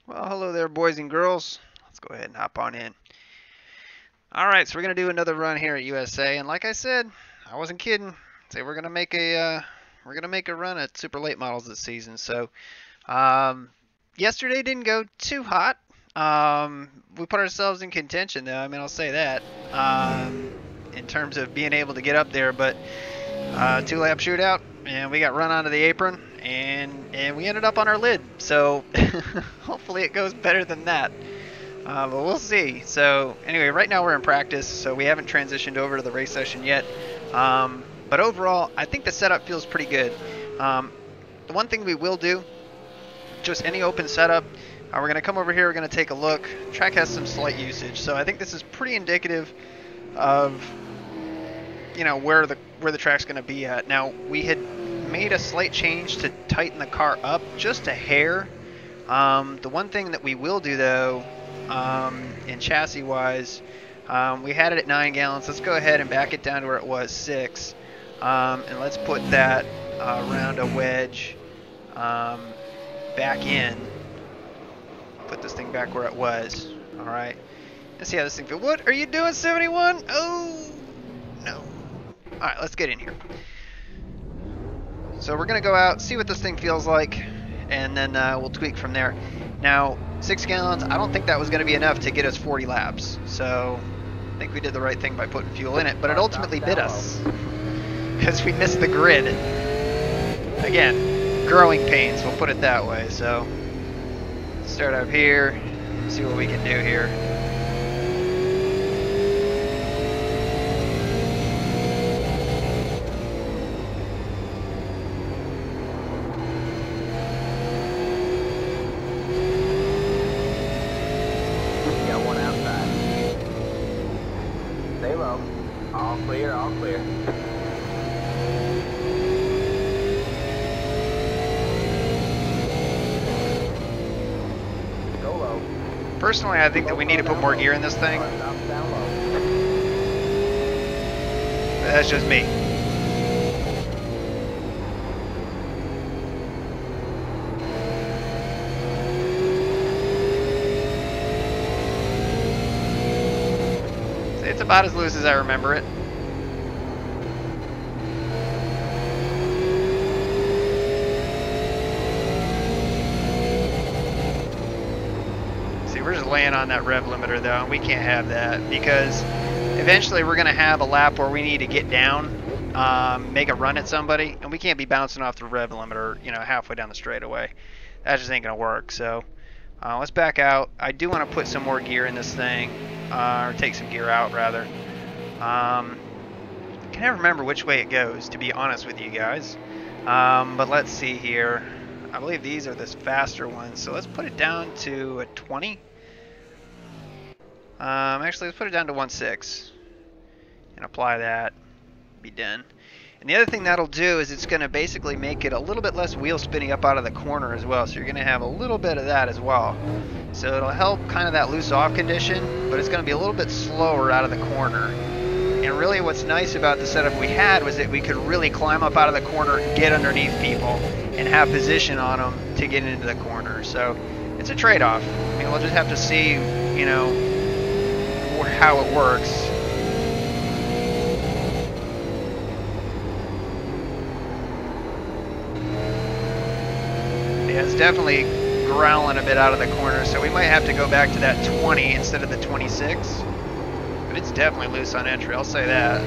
Well, hello there, boys and girls. Let's go ahead and hop on in. All right, so we're gonna do another run here at USA, and like I said, I wasn't kidding. Say we're gonna make a run at super late models this season. So yesterday didn't go too hot. We put ourselves in contention, though. I mean, I'll say that in terms of being able to get up there, but two-lap shootout, and we got run onto the apron, and we ended up on our lid. So hopefully it goes better than that. But we'll see. So anyway, right now we're in practice, so we haven't transitioned over to the race session yet. But overall, I think the setup feels pretty good. The one thing we will do, just any open setup, we're going to come over here, we're going to take a look. Track has some slight usage, so I think this is pretty indicative of where the track's going to be at. Now, we had made a slight change to tighten the car up just a hair. The one thing that we will do, though, in chassis wise, we had it at 9 gallons. Let's go ahead and back it down to where it was 6, and let's put that around a wedge back in. Put this thing back where it was. All right, let's see how this thing feels. What are you doing, 71? Oh no. All right, let's get in here. So we're gonna go out, see what this thing feels like, and then we'll tweak from there. Now, 6 gallons, I don't think that was going to be enough to get us 40 laps. So I think we did the right thing by putting fuel in it, but it ultimately bit us because we missed the grid. Again, growing pains, we'll put it that way. So start up here, see what we can do here. All clear, all clear. Go low. Personally, I think that we need to put more gear in this thing. But that's just me. It's about as loose as I remember it. See, we're just laying on that rev limiter though, and we can't have that because eventually we're going to have a lap where we need to get down, make a run at somebody, and we can't be bouncing off the rev limiter, halfway down the straightaway. That just ain't going to work. So let's back out. I do want to put some more gear in this thing, or take some gear out rather. I can never remember which way it goes, to be honest with you guys. But let's see here. I believe these are the faster ones, so let's put it down to a 20. Actually, let's put it down to 1.6 and apply that. Be done. And the other thing that'll do is it's going to basically make it a little bit less wheel spinning up out of the corner as well. So you're going to have a little bit of that as well. So it'll help kind of that loose off condition, but it's going to be a little bit slower out of the corner. And really what's nice about the setup we had was that we could really climb up out of the corner and get underneath people and have position on them to get into the corner. So it's a trade-off. I mean, we'll just have to see, how it works. Yeah, it's definitely growling a bit out of the corner, so we might have to go back to that 20 instead of the 26. But it's definitely loose on entry, I'll say that.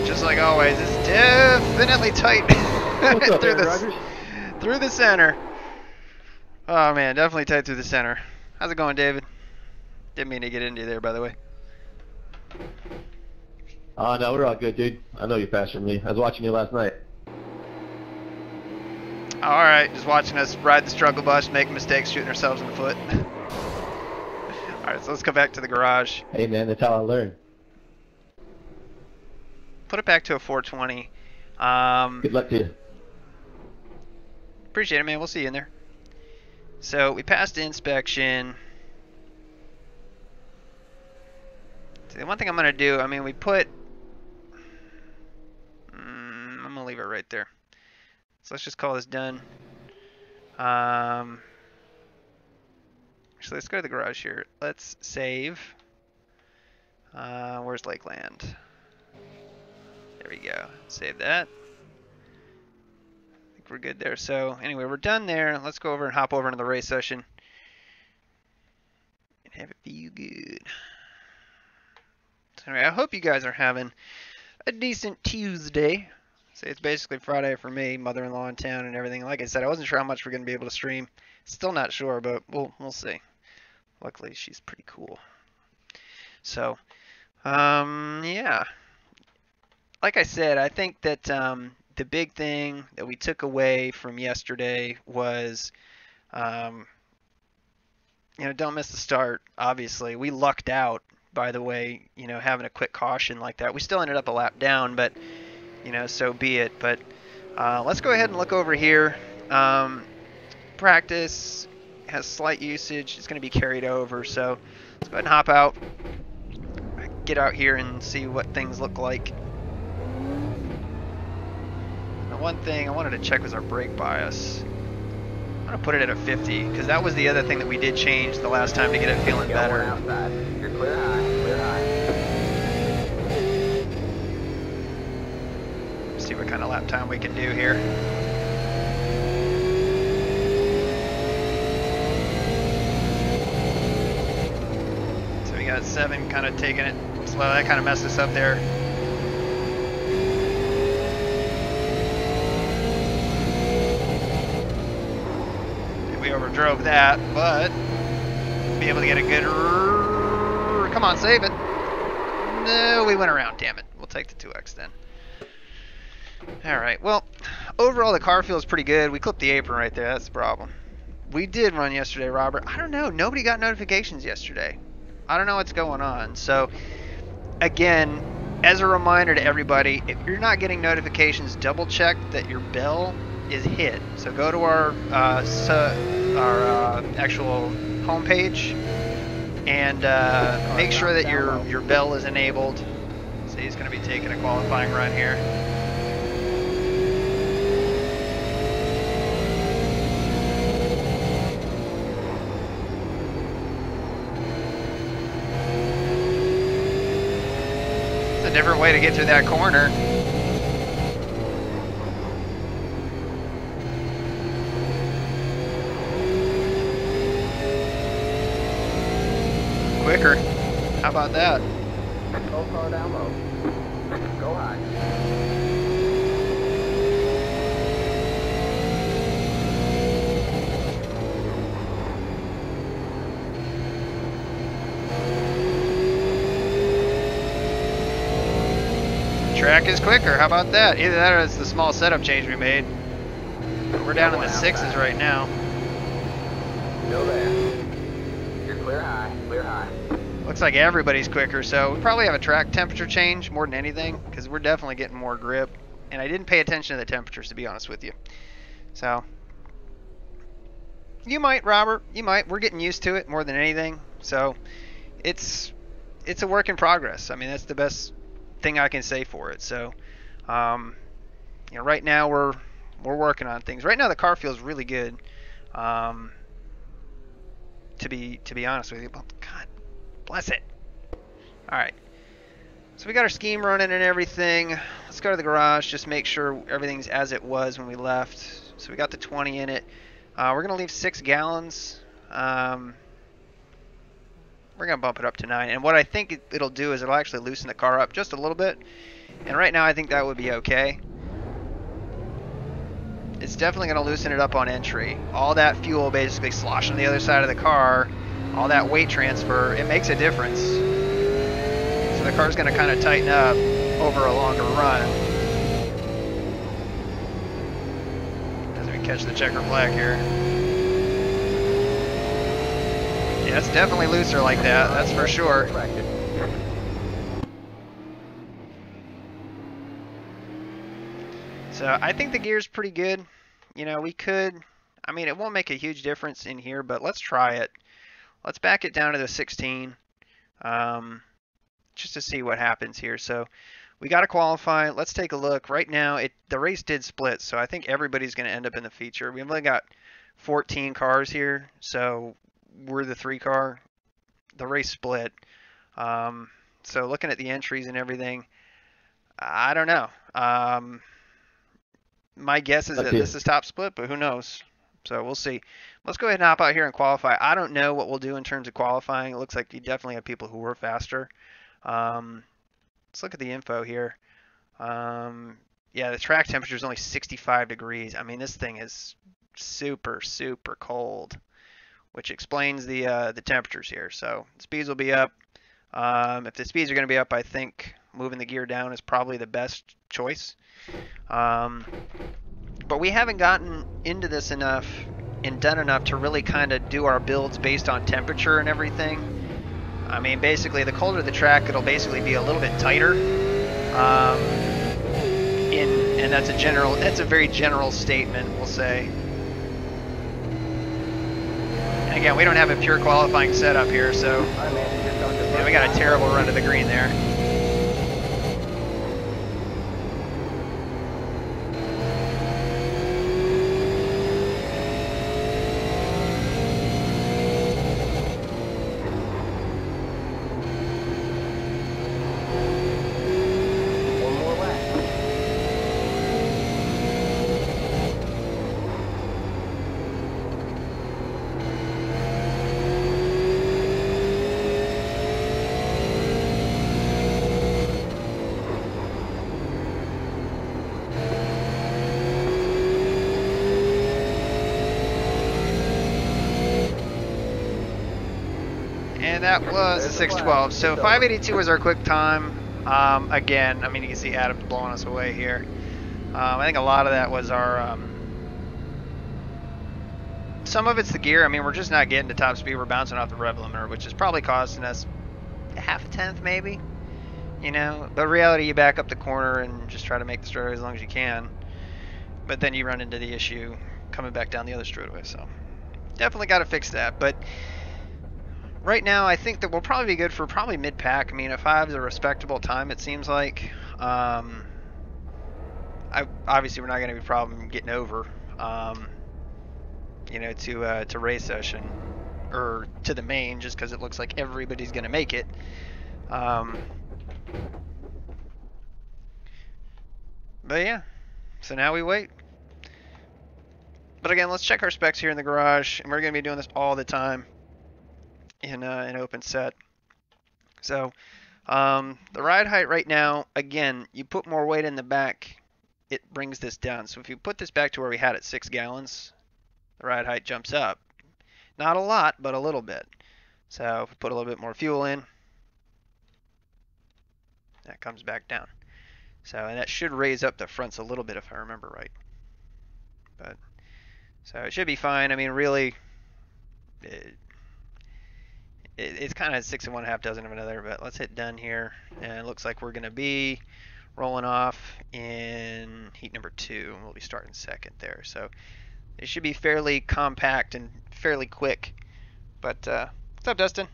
just like always, it's definitely tight What's up, through Aaron Rodgers? through the center. Oh man, definitely tight through the center. How's it going, David? Didn't mean to get into you there, by the way. No, we're all good, dude. I know you're faster than me. I was watching you last night. All right, just watching us ride the struggle bus, make mistakes, shooting ourselves in the foot. All right, so let's go back to the garage. Hey, man, that's how I learn. Put it back to a 420. Good luck to you. Appreciate it, man. We'll see you in there. So we passed the inspection. So the one thing I'm going to do, I mean, we put... I'm going to leave it right there. So let's just call this done. Actually, let's go to the garage here. Let's save. Where's Lakeland? There we go. Save that. I think we're good there. So anyway, we're done there. Let's go over and hop over into the race session and have it feel good. So anyway, I hope you guys are having a decent Tuesday. So it's basically Friday for me, mother-in-law in town and everything. Like I said, I wasn't sure how much we're going to be able to stream. Still not sure, but we'll see. Luckily, she's pretty cool. So, yeah. Like I said, I think that the big thing that we took away from yesterday was, don't miss the start. Obviously, we lucked out, by the way, having a quick caution like that. We still ended up a lap down, but, so be it. But let's go ahead and look over here. Practice has slight usage. It's going to be carried over, so let's go ahead and hop out. Get out here and see what things look like. The one thing I wanted to check was our brake bias. I'm going to put it at a 50, because that was the other thing that we did change the last time to get it feeling better. Outside. You're clear high, clear high. See what kind of lap time we can do here. So we got 7 kind of taking it slow. That kind of messed us up there. We overdrove that, but be able to get a good... Come on, save it. No, we went around, damn it. We'll take the 2X then. Alright, well, overall the car feels pretty good. We clipped the apron right there, that's the problem. We did run yesterday, Robert. I don't know, nobody got notifications yesterday. I don't know what's going on. So, again, as a reminder to everybody, if you're not getting notifications, double check that your bell is hit. So go to our actual homepage and make sure that your bell is enabled. So he's going to be taking a qualifying run here. It's a different way to get through that corner. Quicker. How about that? Go far down low. Go high. Track is quicker. How about that? Either that or it's the small setup change we made. We're down in the 6s right now. Still there. You're clear high, clear high. Looks like everybody's quicker, so we probably have a track temperature change more than anything, because we're definitely getting more grip. And I didn't pay attention to the temperatures, to be honest with you. So, you might, Robert. You might. We're getting used to it more than anything. So, it's a work in progress. I mean, that's the best thing I can say for it. So, right now we're working on things. Right now the car feels really good. To be honest with you, but God bless it. All right, so we got our scheme running and everything. Let's go to the garage, just make sure everything's as it was when we left. So we got the 20 in it. We're gonna leave 6 gallons. we're going to bump it up to 9. And what I think it'll do is it'll actually loosen the car up just a little bit. And right now I think that would be okay. It's definitely going to loosen it up on entry. All that fuel basically sloshing on the other side of the car, all that weight transfer, it makes a difference. So the car's going to kind of tighten up over a longer run. As we catch the checker flag here. Yeah, it's definitely looser like that, that's for sure. So I think the gear's pretty good. You know, we could, I mean, it won't make a huge difference in here, but let's try it. Let's back it down to the 16, just to see what happens here. So we got to qualify. Let's take a look. Right now, the race did split, so I think everybody's going to end up in the feature. We've only got 14 cars here, so we're the 3 car. The race split. So looking at the entries and everything, I don't know. My guess is that this is top split, but who knows? So we'll see. Let's go ahead and hop out here and qualify. I don't know what we'll do in terms of qualifying. It looks like you definitely have people who were faster. Let's look at the info here. Yeah, the track temperature is only 65 degrees. I mean, this thing is super, super cold, which explains the temperatures here. So speeds will be up. If the speeds are going to be up, I think moving the gear down is probably the best choice. But we haven't gotten into this enough and done enough to really kind of do our builds based on temperature and everything. I mean, basically, the colder the track, it'll basically be a little bit tighter. And that's a very general statement, we'll say. And again, we don't have a pure qualifying setup here, so yeah, we got a terrible run to the green there. And that was a 612. So 582 was our quick time. Again, I mean, you can see Adam's blowing us away here. I think a lot of that was our... some of it's the gear. I mean, we're just not getting to top speed. We're bouncing off the rev limiter, which is probably costing us half a tenth, maybe. You know, but in reality, you back up the corner and just try to make the straightaway as long as you can. But then you run into the issue coming back down the other straightaway. So definitely got to fix that. But right now, I think that we'll probably be good for probably mid-pack. I mean, a 5 is a respectable time, it seems like. Obviously, we're not going to be a problem getting over, you know, to race session or to the main, just because it looks like everybody's going to make it. But yeah, so now we wait. But again, let's check our specs here in the garage, and we're going to be doing this all the time in an open set. So the ride height right now, again, you put more weight in the back, it brings this down. So if you put this back to where we had it 6 gallons, the ride height jumps up. Not a lot, but a little bit. So if we put a little bit more fuel in, that comes back down. So, and that should raise up the fronts a little bit if I remember right. But so it should be fine. I mean, really, it's kind of 6 1/2 dozen of another. But let's hit done here, and it looks like we're going to be rolling off in heat number 2, and we'll be starting second there. So it should be fairly compact and fairly quick. But what's up, Dustin?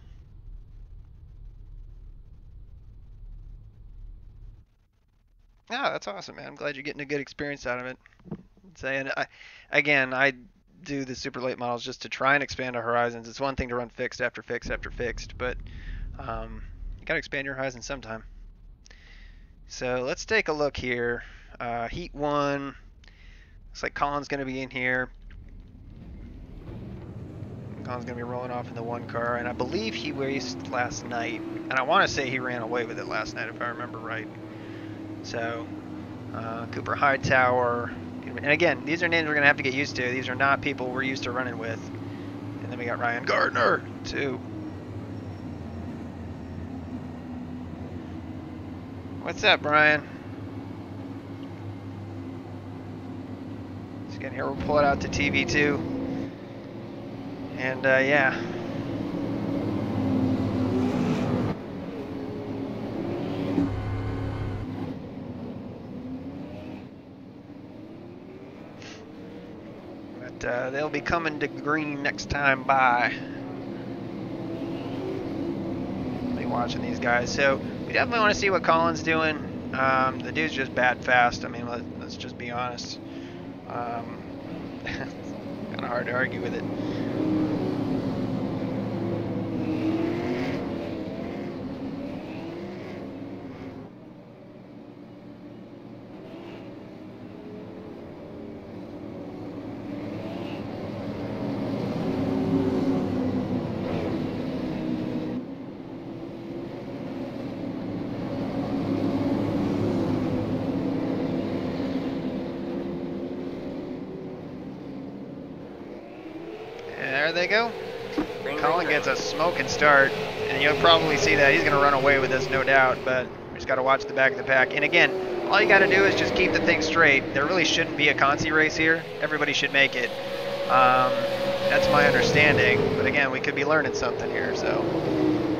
Oh, that's awesome, man. I'm glad you're getting a good experience out of it. Saying, again, I do the super late models just to try and expand our horizons. It's one thing to run fixed after fixed after fixed, but you got to expand your horizons sometime. So let's take a look here. Heat 1. Looks like Colin's going to be in here. Colin's going to be rolling off in the one car, and I believe he raced last night. And I want to say he ran away with it last night, if I remember right. So, Cooper Hightower. And again, these are names we're going to have to get used to. These are not people we're used to running with. And then we got Ryan Gardner, too. What's up, Brian? So again, here we'll pull it out to TV2. And, yeah. They'll be coming to green next time by. Be watching these guys. So we definitely want to see what Colin's doing. The dude's just bad fast. I mean, let's just be honest. Kind of hard to argue with it. There they go. Colin gets a smoking start, and you'll probably see that he's going to run away with this, no doubt, but we just got to watch the back of the pack. And again, all you got to do is just keep the thing straight. There really shouldn't be a consi race here. Everybody should make it. That's my understanding, but again, we could be learning something here. So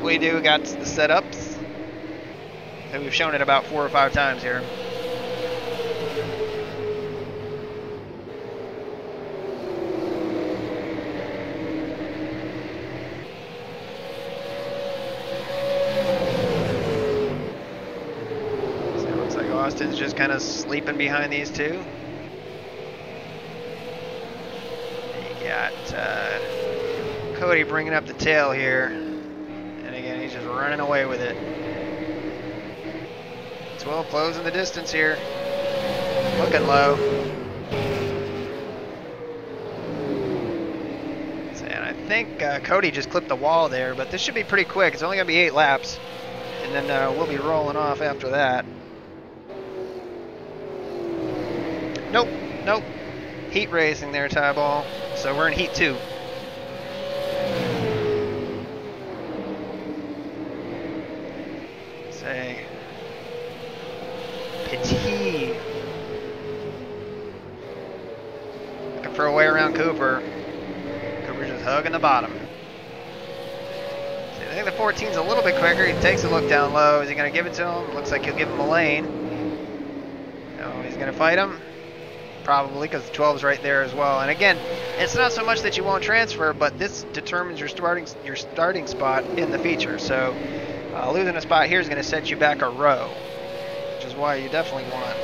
we got the setups, and we've shown it about 4 or 5 times here. Austin's just kind of sleeping behind these two. You got Cody bringing up the tail here. And again, he's just running away with it. 12 closing the distance here. Looking low. And I think Cody just clipped the wall there, but this should be pretty quick. It's only going to be 8 laps. And then we'll be rolling off after that. Nope, nope. Heat racing there, tie ball. So we're in heat 2. Say, Petit. Looking for a way around Cooper. Cooper's just hugging the bottom. See, I think the 14's a little bit quicker. He takes a look down low. Is he going to give it to him? Looks like he'll give him a lane. No, he's going to fight him. Probably, because the 12's right there as well. And again, it's not so much that you won't transfer, but this determines your starting spot in the feature. So losing a spot here is going to set you back a row, which is why you definitely want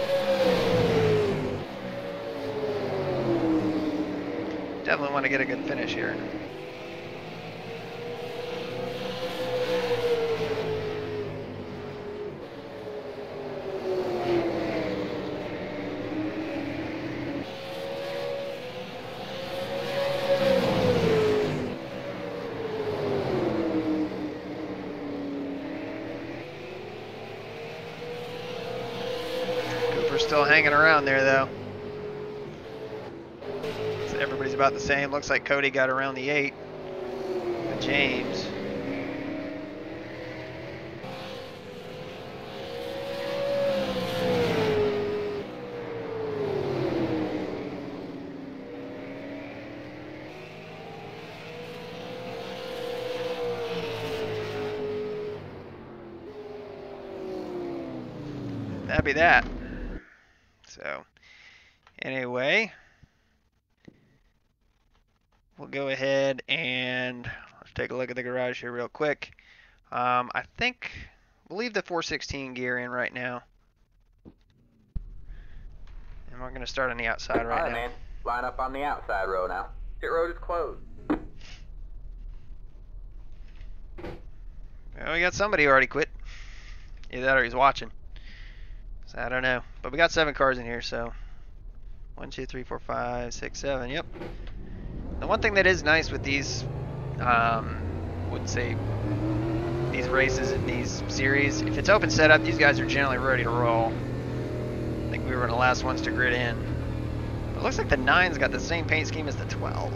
to get a good finish here. Still hanging around there though. So everybody's about the same. Looks like Cody got around the 8 with James. That'd be that. So, anyway, we'll go ahead and let's take a look at the garage here real quick. I think we'll leave the 416 gear in right now. And we're going to start on the outside right now. Man. Line up on the outside row now. Pit road is closed. Well, we got somebody who already quit. Either that or he's watching. So I don't know. But we got 7 cars in here, so 1, 2, 3, 4, 5, 6, 7. Yep. The one thing that is nice with these would say these races and these series, if it's open setup, these guys are generally ready to roll. I think we were the last ones to grid in. But it looks like the 9's got the same paint scheme as the 12.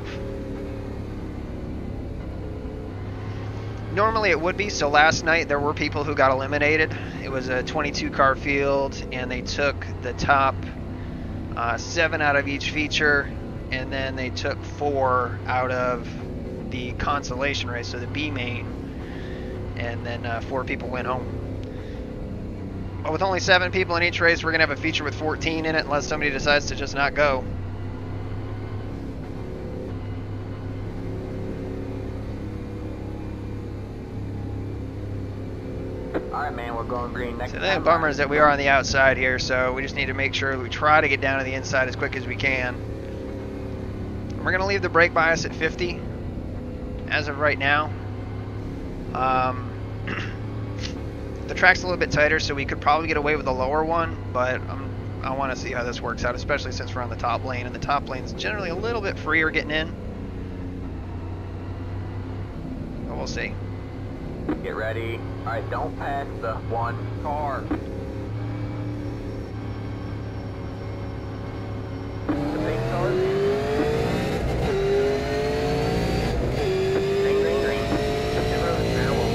Normally it would be, so last night there were people who got eliminated. It was a 22 car field, and they took the top 7 out of each feature, and then they took 4 out of the consolation race, so the B main, and then 4 people went home. But with only 7 people in each race, we're going to have a feature with 14 in it unless somebody decides to just not go. Alright, man, we're going green next So time. the bummer is that we are on the outside here, so we just need to make sure we try to get down to the inside as quick as we can. We're going to leave the brake bias at 50 as of right now. The track's a little bit tighter, so we could probably get away with a lower one, but I want to see how this works out, especially since we're on the top lane, and the top lane's generally a little bit freer getting in. But we'll see. Get ready. Alright, don't pass the 1 car. The big cars. Green, green, green. The road is terrible.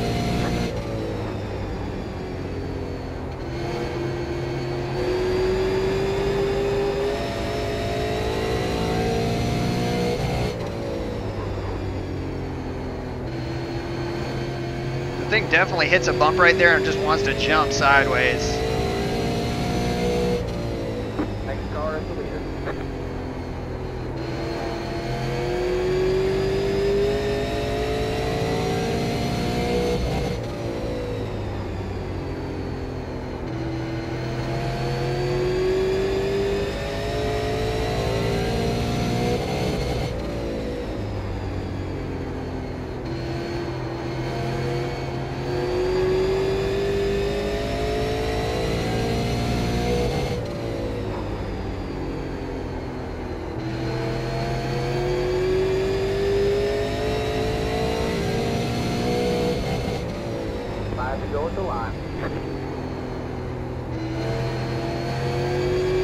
The thing definitely hits a bump right there and just wants to jump sideways. Next car is the leader. Go with the line.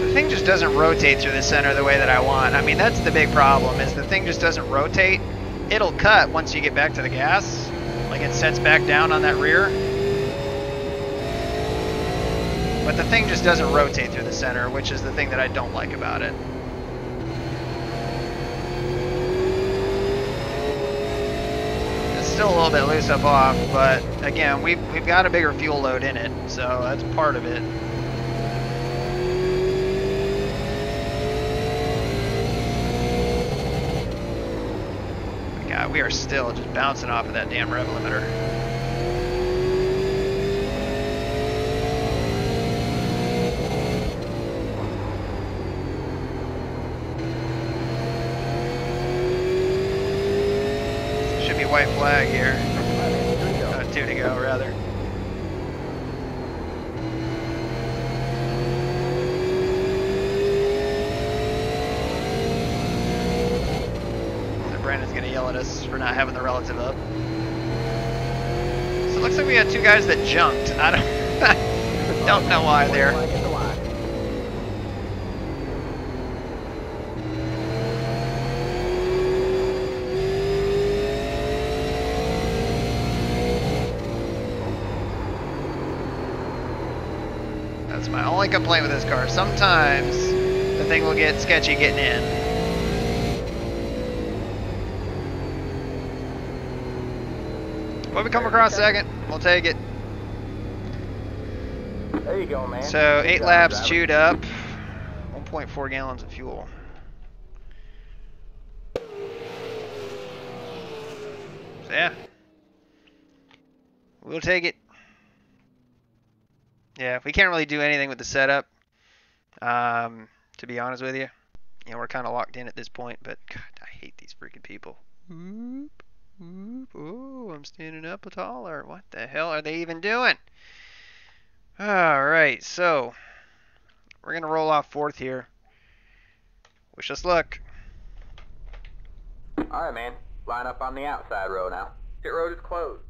The thing just doesn't rotate through the center the way that I want. I mean, that's the big problem, is the thing just doesn't rotate. It'll cut once you get back to the gas. Like it sets back down on that rear. But the thing just doesn't rotate through the center, which is the thing that I don't like about it. Still a little bit loose up off, but again, we've got a bigger fuel load in it, so that's part of it. God, we are still just bouncing off of that damn rev limiter. White flag here. 2 to go, rather. So Brandon's gonna yell at us for not having the relative up. So it looks like we had 2 guys that jumped. I don't know why there. That's my only complaint with this car. Sometimes the thing will get sketchy getting in. But we come across second, we'll take it. There you go, man. So 8 laps chewed up, 1.4 gallons of fuel. So yeah, we'll take it. Yeah, we can't really do anything with the setup, to be honest with you. You know, we're kind of locked in at this point, but God, I hate these freaking people. Whoop, whoop, oh, I'm standing up taller. What the hell are they even doing? Alright, so we're going to roll off 4th here. Wish us luck. Alright, man. Line up on the outside row now. Pit road is closed.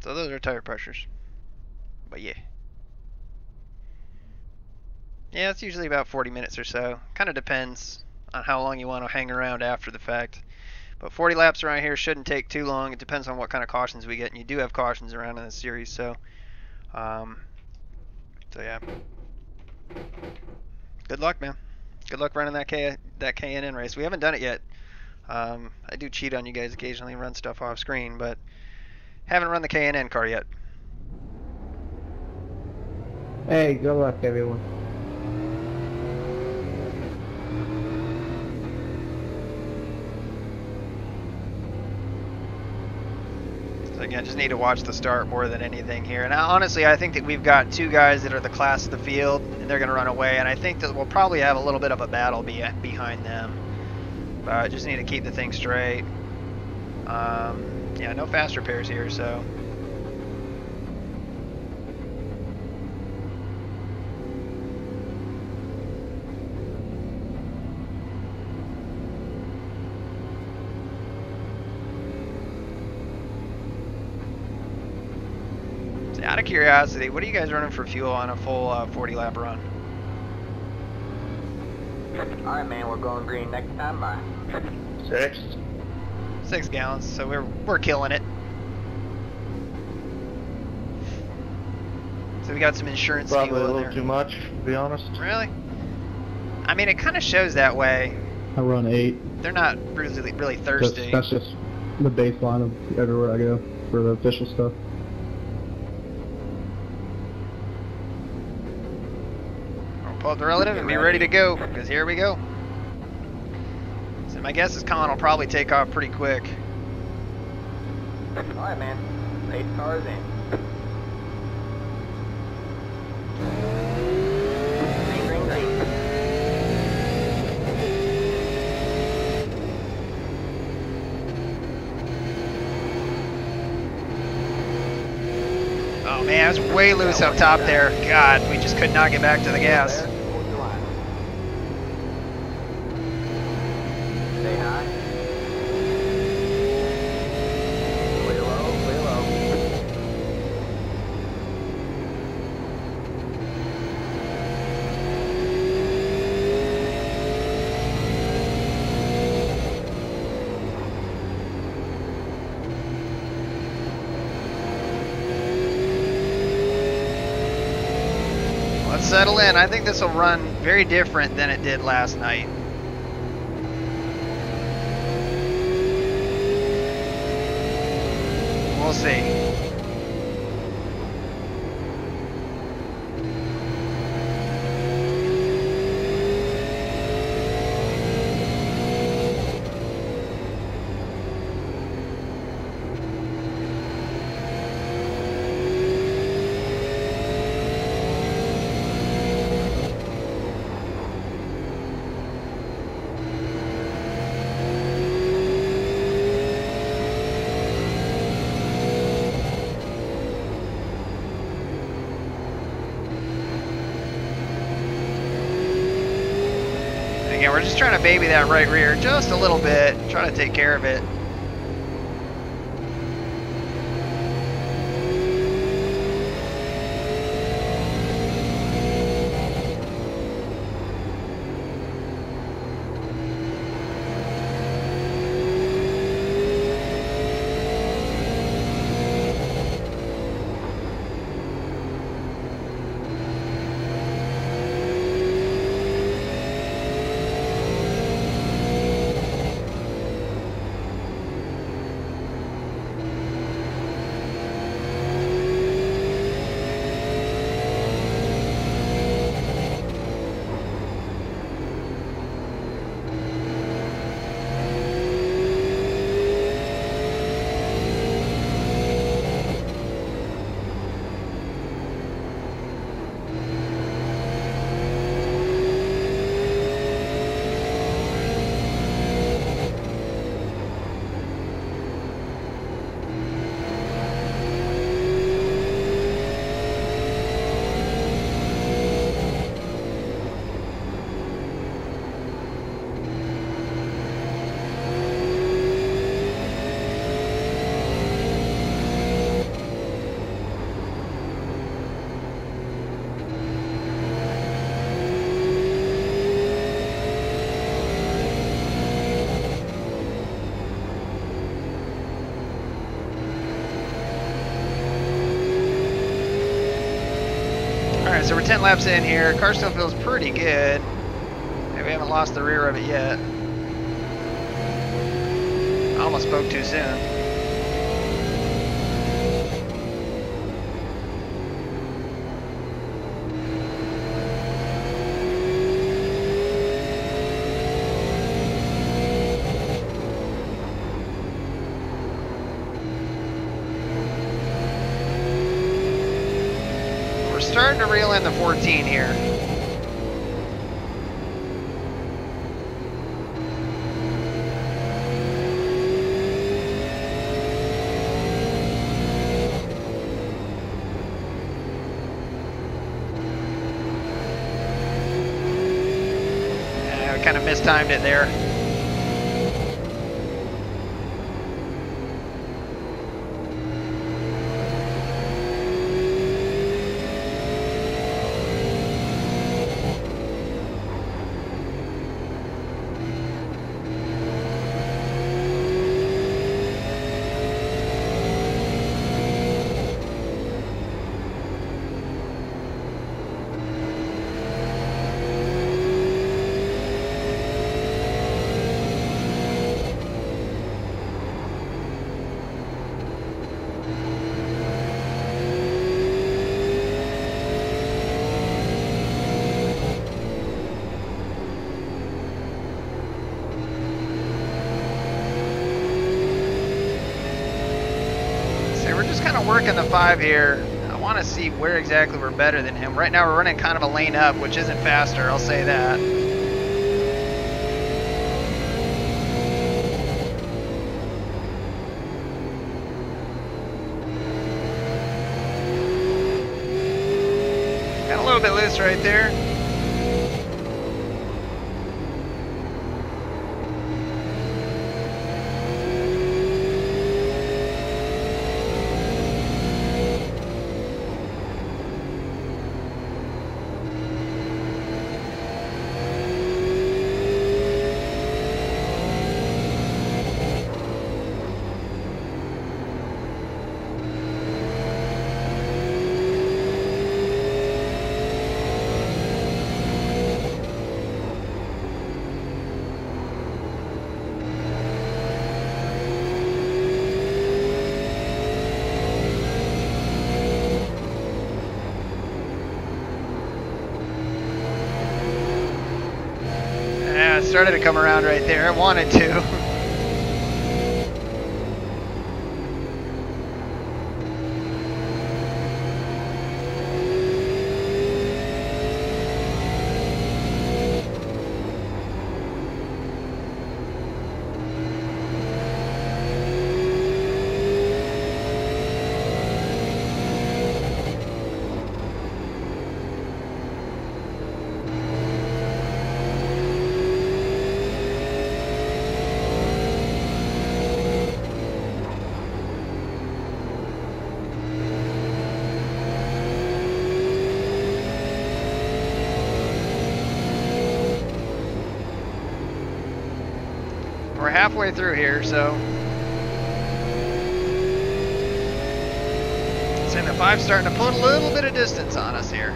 So those are tire pressures. But yeah. Yeah, it's usually about 40 minutes or so. Kind of depends on how long you want to hang around after the fact. But 40 laps around here shouldn't take too long. It depends on what kind of cautions we get. And you do have cautions around in this series, so yeah. Good luck, man. Good luck running that K&N race. We haven't done it yet. I do cheat on you guys occasionally and run stuff off screen, but haven't run the K&N car yet. Hey, good luck, everyone. So again, just need to watch the start more than anything here. And honestly, I think that we've got two guys that are the class of the field, and they're going to run away. And I think that we'll probably have a little bit of a battle behind them. But just need to keep the thing straight. Yeah, no fast repairs here, so. So out of curiosity, what are you guys running for fuel on a full 40 lap run? Alright, man, we're going green next time. Bye. 6 gallons, so we're killing it. So we got some insurance Probably fuel a in little there. too much, to be honest. Really? I mean, it kind of shows that way. I run 8. They're not really thirsty. That's just the baseline of everywhere I go for the official stuff. I'll pull up the relative and be ready to go, because here we go. So my guess is Colin will probably take off pretty quick. Alright, man. 8 cars in. Green, green, green. Oh man, it's way loose up top there. God, we just could not get back to the gas. Stay high. Clear low, clear low. Let's settle in. I think this will run very different than it did last night. We'll see. Again, we're just trying to baby that right rear just a little bit, trying to take care of it. Alright, so we're 10 laps in here. Car still feels pretty good. Maybe we haven't lost the rear of it yet. I almost spoke too soon. We're starting to reel in the 14 here. Kind of mistimed it there. Working the 5 here. I want to see where exactly we're better than him. Right now we're running kind of a lane up, which isn't faster, I'll say that. Got a little bit loose right there. Started to come around right there. It wanted to. We're halfway through here, so saying the 5's starting to put a little bit of distance on us here.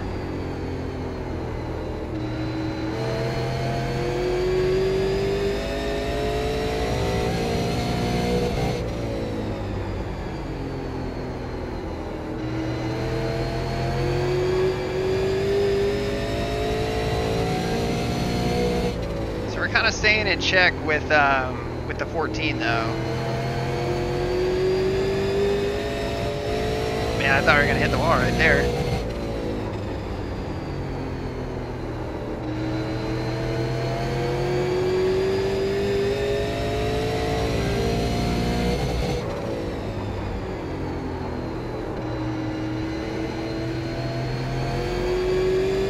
Kind of staying in check with the 14 though. Man, I thought we were gonna hit the wall right there.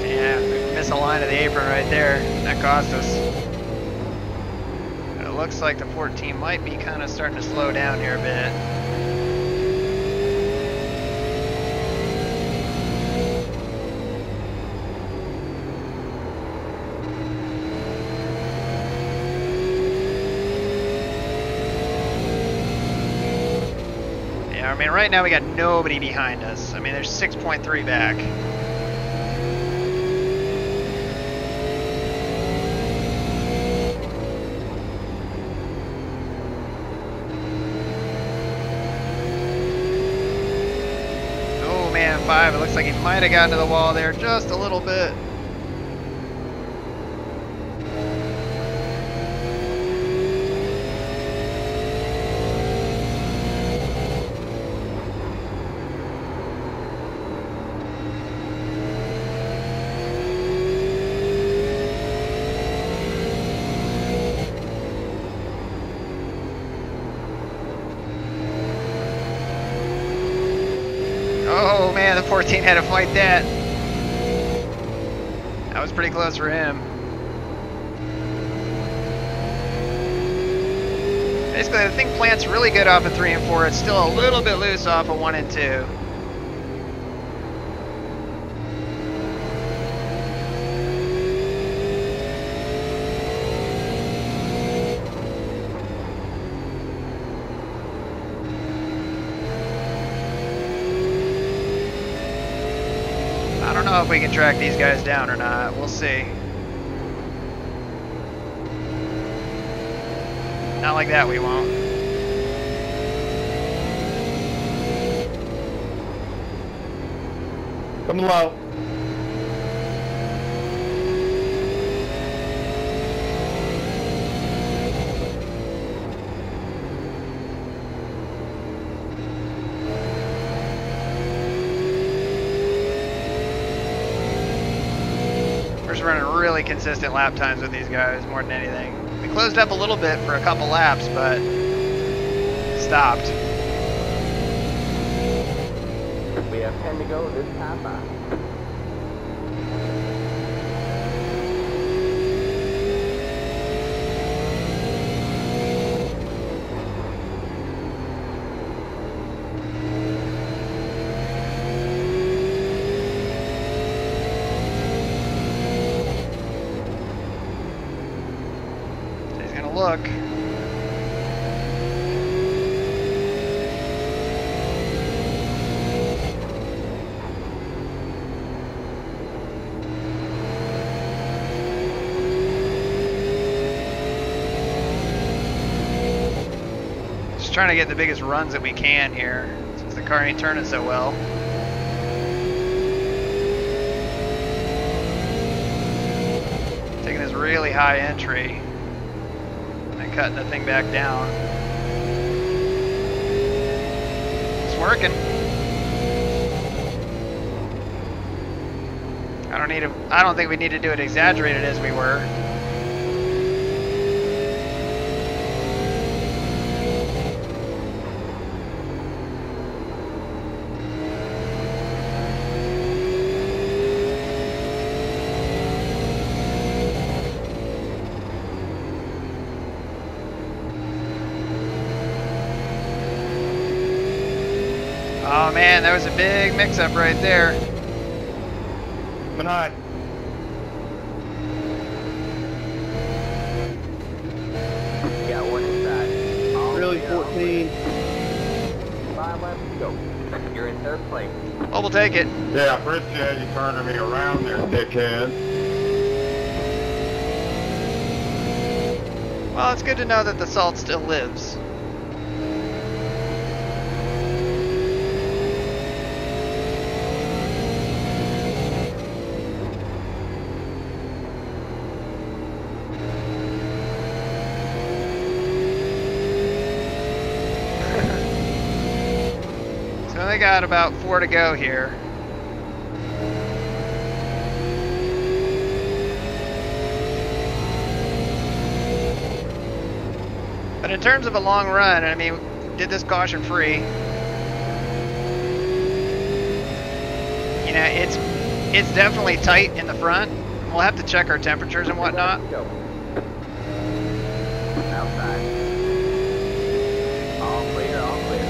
Yeah, we missed a line of the apron right there. That cost us. Looks like the 14 might be kind of starting to slow down here a bit. Yeah, I mean right now we got nobody behind us. I mean there's 6.3 back. 105. It looks like he might have gotten to the wall there just a little bit. Oh man, the 14 had to fight that. That was pretty close for him. Basically, the thing plants really good off of 3 and 4. It's still a little bit loose off of 1 and 2. I don't know if we can track these guys down or not. We'll see. Not like that, we won't. Coming low. We're just running really consistent lap times with these guys more than anything. We closed up a little bit for a couple laps, but stopped. We have 10 to go this half hour. He's gonna look. Just trying to get the biggest runs that we can here, since the car ain't turning so well. Taking this really high entry and cutting the thing back down. It's working. I don't think we need to do it exaggerated as we were. Oh man, that was a big mix-up right there. Coming high. We got one inside. All Really, clear, all 14. clear. 5 laps to go. You're in third place. Well, we'll take it. Yeah, I appreciate you turning me around there, dickhead. Well, it's good to know that the salt still lives. So they got about 4 to go here. But in terms of a long run, I mean, did this caution free. You know, it's definitely tight in the front. We'll have to check our temperatures and whatnot. Go. Outside. All clear, all clear.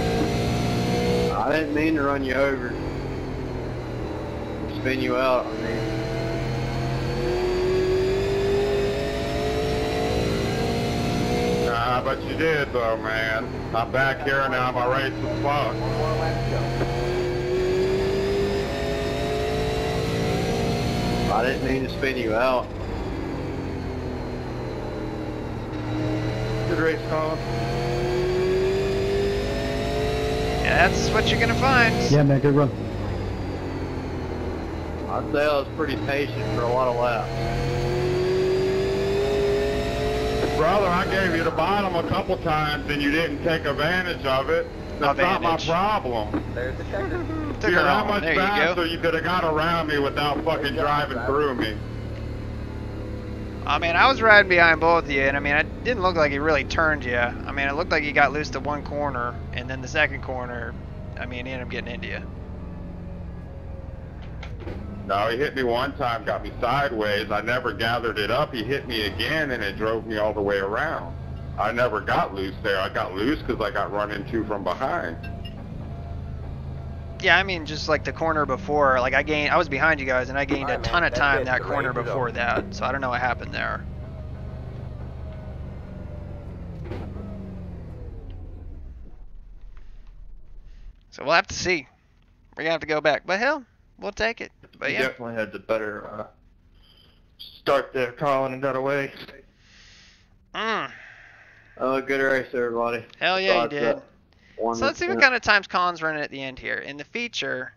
I didn't mean to run you over. Spin you out. I mean, Nah, but you did though, man. I'm back here now, my race is fucked. One more lap to go. I didn't mean to spin you out. Good race, Colin. Yeah, that's what you're gonna find. Yeah, man, good run. I'd say I was pretty patient for a lot of laps. Brother, I gave you the bottom a couple times and you didn't take advantage of it. That's not my problem. There's the checker. If you're that much faster, you could have got around me without fucking driving through me. I mean, I was riding behind both of you, and I mean, it didn't look like he really turned you. I mean, it looked like he got loose to one corner, and then the second corner, I mean, he ended up getting into you. No, he hit me one time, got me sideways. I never gathered it up. He hit me again, and it drove me all the way around. I never got loose there. I got loose because I got run into from behind. Yeah, I mean, just like the corner before, like I was behind you guys, and I gained a ton of time that corner before that, so I don't know what happened there. So we'll have to see. We're gonna have to go back, but hell, we'll take it. But You yeah, definitely had the better start there, Colin, and got away. Oh, good race, everybody. Hell yeah, you did. So So let's see what kind of times Colin's running at the end here. In the feature,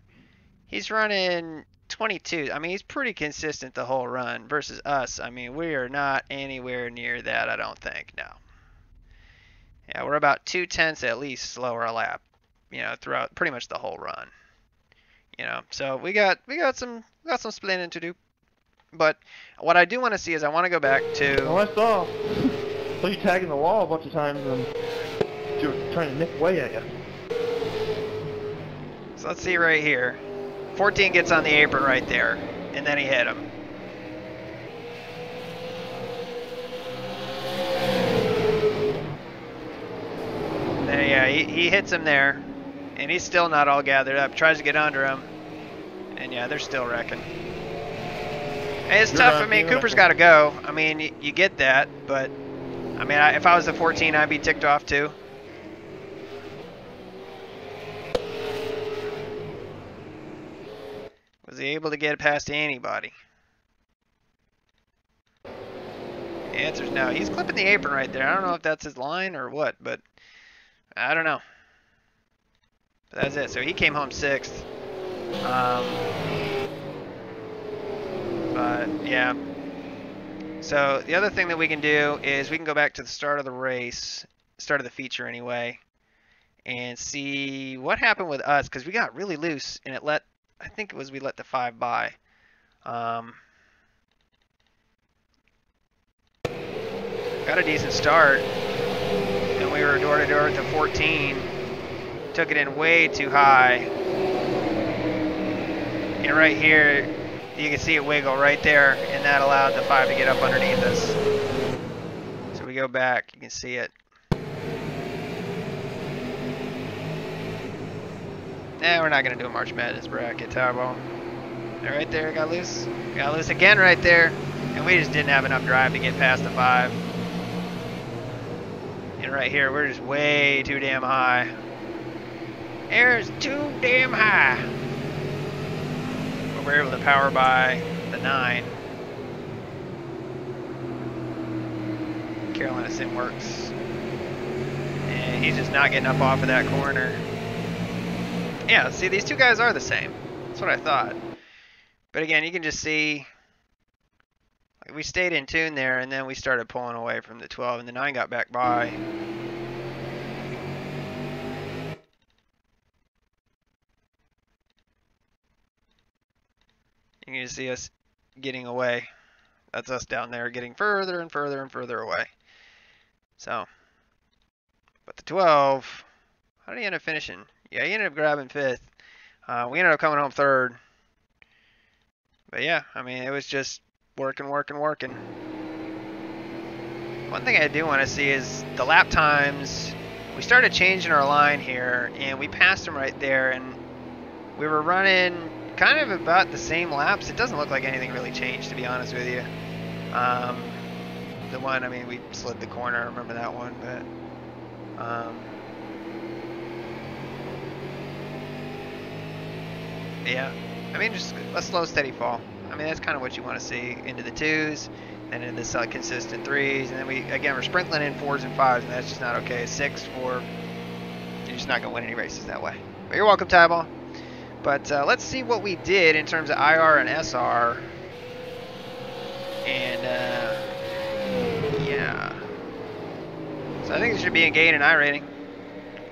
he's running 22. I mean, he's pretty consistent the whole run versus us. I mean, we are not anywhere near that, I don't think. No. Yeah, we're about 2/10 at least slower a lap, you know, throughout pretty much the whole run. You know, so we got some splitting to do. But what I do want to see is I want to go back to. Oh, I saw you tagging the wall a bunch of times and you were trying to nip away at you. So let's see right here. 14 gets on the apron right there, and then he hit him. Then, yeah, he hits him there, and he's still not all gathered up. Tries to get under him, and yeah, they're still wrecking. And it's tough. I mean, Cooper's got to go. I mean, you get that, but I mean, if I was the 14, I'd be ticked off too. Was he able to get past anybody? The answer's no. He's clipping the apron right there. I don't know if that's his line or what, but I don't know. But that's it. So he came home 6th. But yeah. So the other thing that we can do is we can go back to the start of the race, start of the feature anyway, and see what happened with us, because we got really loose and it let, I think it was we let the 5 by. Got a decent start, and we were door to door at the 14. Took it in way too high, and right here you can see it wiggle right there, and that allowed the 5 to get up underneath us. So we go back, you can see it. We're not gonna do a March Madness bracket, Tarball. Right there, got loose. Got loose again right there, and we just didn't have enough drive to get past the 5. And right here, we're just way too damn high. Air's too damn high. But we're able to power by the 9. Carolina Sim works. And he's just not getting up off of that corner. Yeah, see, these two guys are the same. That's what I thought. But again, you can just see, like, we stayed in tune there, and then we started pulling away from the 12, and the 9 got back by. You can just see us getting away. That's us down there getting further and further and further away. So, but the 12, how did he end up finishing? Yeah, he ended up grabbing 5th. We ended up coming home 3rd. But yeah, I mean, it was just working. One thing I do want to see is the lap times. We started changing our line here, and we passed him right there, and we were running kind of about the same laps. It doesn't look like anything really changed, to be honest with you. The one, I mean, we slid the corner. I remember that one, but yeah, I mean, just a slow, steady fall. I mean, that's kind of what you want to see into the 2s, and into the consistent 3s, and then we're sprinkling in 4s and 5s, and that's just not okay. 6, 4, you're just not going to win any races that way. But you're welcome, Tyball. But let's see what we did in terms of IR and SR. And yeah. So I think it should be a gain in iRating.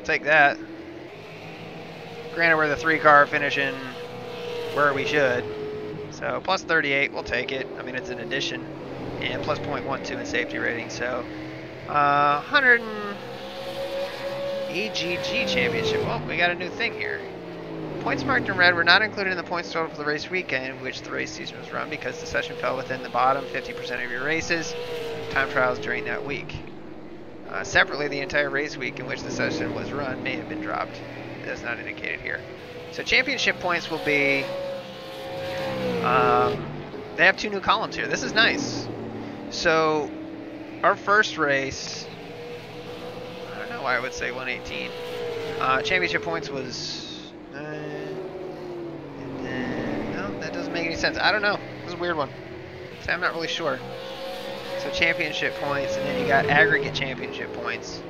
Take that. Granted, we're the 3 car finishing where we should. So plus 38, we'll take it. I mean, it's an addition. And plus 0.12 in safety rating. So 100 AGG championship. Well, we got a new thing here. Points marked in red were not included in the points total for the race weekend in which the race season was run because the session fell within the bottom 50% of your races, time trials during that week. Separately, the entire race week in which the session was run may have been dropped. It is not indicated here. So championship points will be, they have 2 new columns here. This is nice. So our first race, I don't know why I would say 118. Championship points was, no, that doesn't make any sense. I don't know. This is a weird one. So I'm not really sure. So championship points, and then you got aggregate championship points.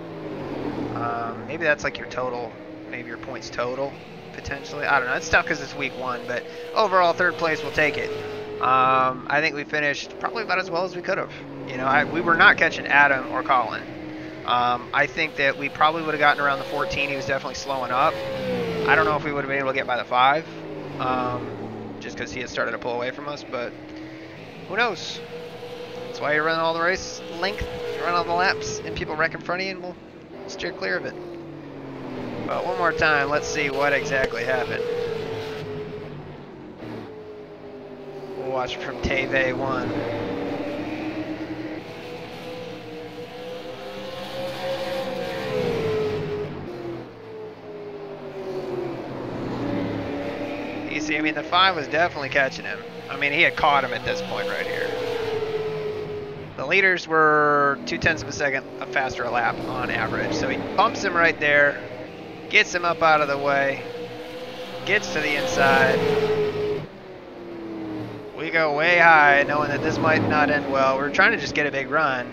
Maybe that's like your total, maybe your points total, potentially. I don't know. It's tough because it's week 1, but overall, 3rd place, we'll take it. I think we finished probably about as well as we could have. You know, we were not catching Adam or Colin. I think that we probably would have gotten around the 14. He was definitely slowing up. I don't know if we would have been able to get by the 5, just because he had started to pull away from us, but who knows? That's why you run all the race length, run all the laps, and people wreck in front of you, and we'll steer clear of it. But one more time, let's see what exactly happened. We'll watch from TV 1. You see, I mean, the 5 was definitely catching him. I mean, he had caught him at this point right here. The leaders were 0.2 of a second faster a lap on average. So he bumps him right there, gets him up out of the way, gets to the inside. We go way high, knowing that this might not end well. We're trying to just get a big run.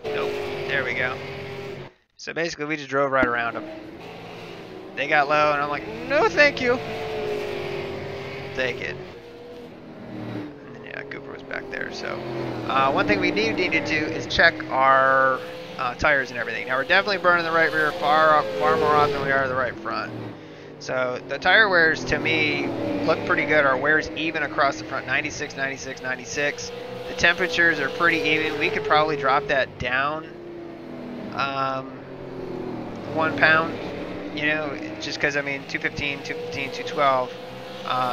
Nope, there we go. So basically we just drove right around them. They got low and I'm like, no thank you. Take it. And then yeah, Cooper was back there. So one thing we need to do is check our tires and everything. Now we're definitely burning the right rear far more often than we are the right front. So the tire wears to me look pretty good. Our wear's even across the front, 96, 96, 96. The temperatures are pretty even. We could probably drop that down 1 pound, you know, just because, I mean, 215, 215, 212.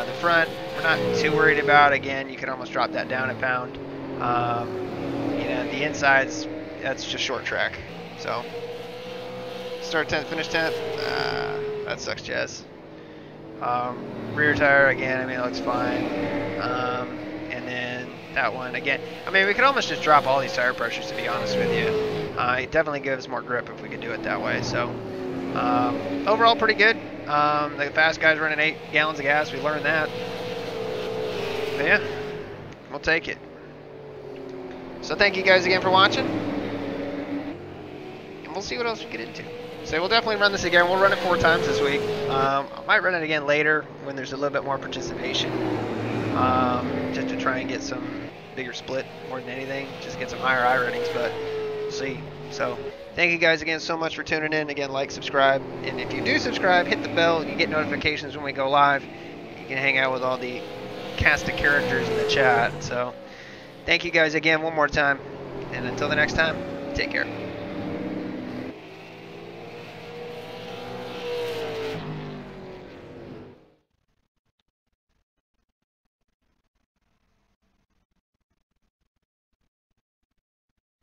The front, we're not too worried about. Again, you can almost drop that down a pound. You know, the insides, that's just short track. So, start 10th, finish 10th. That sucks, Jazz. Rear tire, again, I mean, it looks fine. And then that one, again. I mean, we could almost just drop all these tire pressures, to be honest with you. It definitely gives more grip if we could do it that way. So, overall, pretty good. The fast guy's running 8 gallons of gas. We learned that. But yeah, we'll take it. So thank you guys again for watching. And we'll see what else we get into. So we'll definitely run this again. We'll run it 4 times this week. I might run it again later when there's a little bit more participation. Just to try and get some bigger split more than anything. Just get some higher iRatings, but we'll see. So thank you guys again so much for tuning in. Again, like, subscribe. And if you do subscribe, hit the bell. You get notifications when we go live. You can hang out with all the cast of characters in the chat. So thank you guys again one more time. And until the next time, take care.